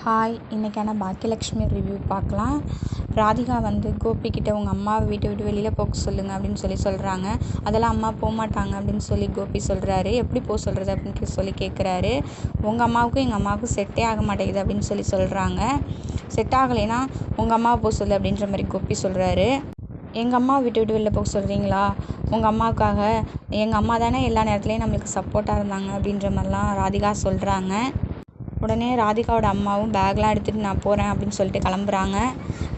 Hi, இன்றைக்கான Bhagyalakshmi review பார்க்கலாம். ராதிகா கோபிக்கிட்ட உங்கள் அம்மாவை வீட்டை விட்டு வெளியில் போக சொல்லுங்கள் அப்படின்னு சொல்கிறாங்க. அதெல்லாம் அம்மா போகமாட்டாங்க அப்படின்னு கோபி சொல்கிறாரு. எப்படி போக சொல்கிறது அப்படின்னு கேட்குறாரு. உங்கள் அம்மாவுக்கும் எங்கள் அம்மாவுக்கும் செட்டே ஆக மாட்டேங்குது அப்படின்னு சொல்கிறாங்க. செட் ஆகலைன்னா உங்கள் அம்மாவை போக சொல்லு அப்படின்ற மாதிரி கோபி சொல்கிறாரு. எங்கள் அம்மாவை விட்டு வெளியில் போக சொல்கிறீங்களா? உங்கள் அம்மாவுக்காக எங்கள் அம்மா தானே எல்லா நேரத்துலையும் நம்மளுக்கு சப்போர்ட்டாக இருந்தாங்க அப்படின்ற மாதிரிலாம் ராதிகா சொல்கிறாங்க. உடனே ராதிகாவோட அம்மாவும் பேக்லாம் எடுத்துகிட்டு நான் போகிறேன் அப்படின்னு சொல்லிட்டு கிளம்புறாங்க.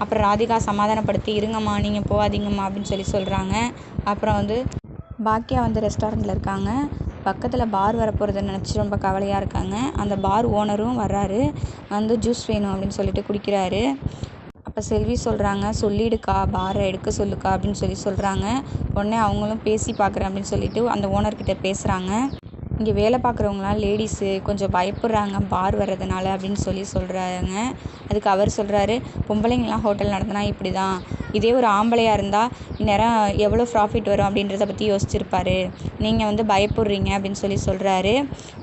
அப்புறம் ராதிகா சமாதானப்படுத்தி இருங்கம்மா, நீங்கள் போகாதீங்கம்மா அப்படின்னு சொல்கிறாங்க. அப்புறம் பாக்கியா ரெஸ்டாரண்ட்டில் இருக்காங்க. பக்கத்தில் பார் வரப்போகிறத நினச்சி ரொம்ப கவலையாக இருக்காங்க. அந்த பார் ஓனரும் வர்றாரு. ஜூஸ் வேணும் அப்படின்னு சொல்லிட்டு குடிக்கிறாரு. அப்போ செல்வி சொல்கிறாங்க, சொல்லிடுக்கா, பாரை எடுக்க சொல்லுக்கா அப்படின்னு சொல்கிறாங்க. உடனே அவங்களும் பேசி பார்க்குறேன் அப்படின்னு சொல்லிட்டு அந்த ஓனர்கிட்ட பேசுகிறாங்க. இங்கே வேலை பார்க்குறவங்களாம் லேடிஸு கொஞ்சம் பயப்படுறாங்க பார் வர்றதுனால அப்படின்னு சொல்கிறாங்க. அதுக்கு அவர் சொல்கிறாரு, பொம்பளைங்களாம் ஹோட்டல் நடத்தினா இப்படி தான், இதே ஒரு ஆம்பளையாக இருந்தால் இந்நேரம் எவ்வளோ ப்ராஃபிட் வரும் அப்படின்றத பற்றி யோசிச்சிருப்பாரு. நீங்கள் பயப்படுறீங்க அப்படின்னு சொல்கிறாரு.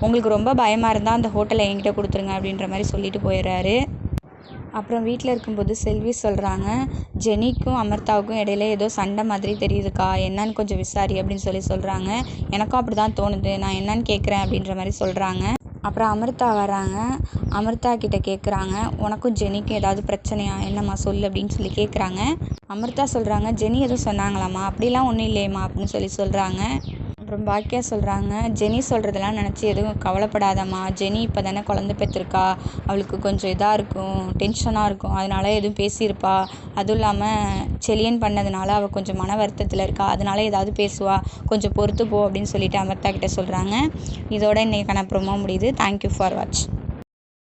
உங்களுக்கு ரொம்ப பயமாக இருந்தால் அந்த ஹோட்டலை என்கிட்ட கொடுத்துருங்க அப்படின்ற மாதிரி சொல்லிட்டு போயிடுறாரு. அப்புறம் வீட்டில் இருக்கும்போது செல்வி சொல்கிறாங்க, ஜெனிக்கும் அமிர்தாவுக்கும் இடையில ஏதோ சண்டை மாதிரி தெரியுதுக்கா, என்னன்னு கொஞ்சம் விசாரி அப்படின்னு சொல்கிறாங்க. எனக்கும் அப்படி தான் தோணுது, நான் என்னன்னு கேட்குறேன் அப்படின்ற மாதிரி சொல்கிறாங்க. அப்புறம் அமிர்தா வராங்க. அமிர்தா கிட்ட கேட்குறாங்க, உனக்கும் ஜெனிக்கும் ஏதாவது பிரச்சனையா, என்னம்மா சொல்லு அப்படின்னு கேட்குறாங்க. அமிர்தா சொல்கிறாங்க, ஜெனி எதுவும் சொன்னாங்களாம்மா, அப்படிலாம் ஒன்றும் இல்லையம்மா அப்படின்னு சொல்கிறாங்க. அப்புறம் பாக்கியா சொல்கிறாங்க, ஜெனி சொல்கிறதெல்லாம் நினச்சி எதுவும் கவலைப்படாதம்மா, ஜெனி இப்போ தானே குழந்த பெற்றிருக்கா, அவளுக்கு கொஞ்சம் இதாக இருக்கும், டென்ஷனாக இருக்கும், அதனால எதுவும் பேசியிருப்பா. அதுவும் இல்லாமல் செலியன் பண்ணதுனால அவள் கொஞ்சம் மன வருத்தத்தில் இருக்கா, அதனால ஏதாவது பேசுவா, கொஞ்சம் பொறுத்து போ அப்படின்னு சொல்லிட்டு அமிர்தா கிட்ட சொல்கிறாங்க. இதோட இன்றைக்கான ப்ரோமோ முடியுது. Thank you for watch.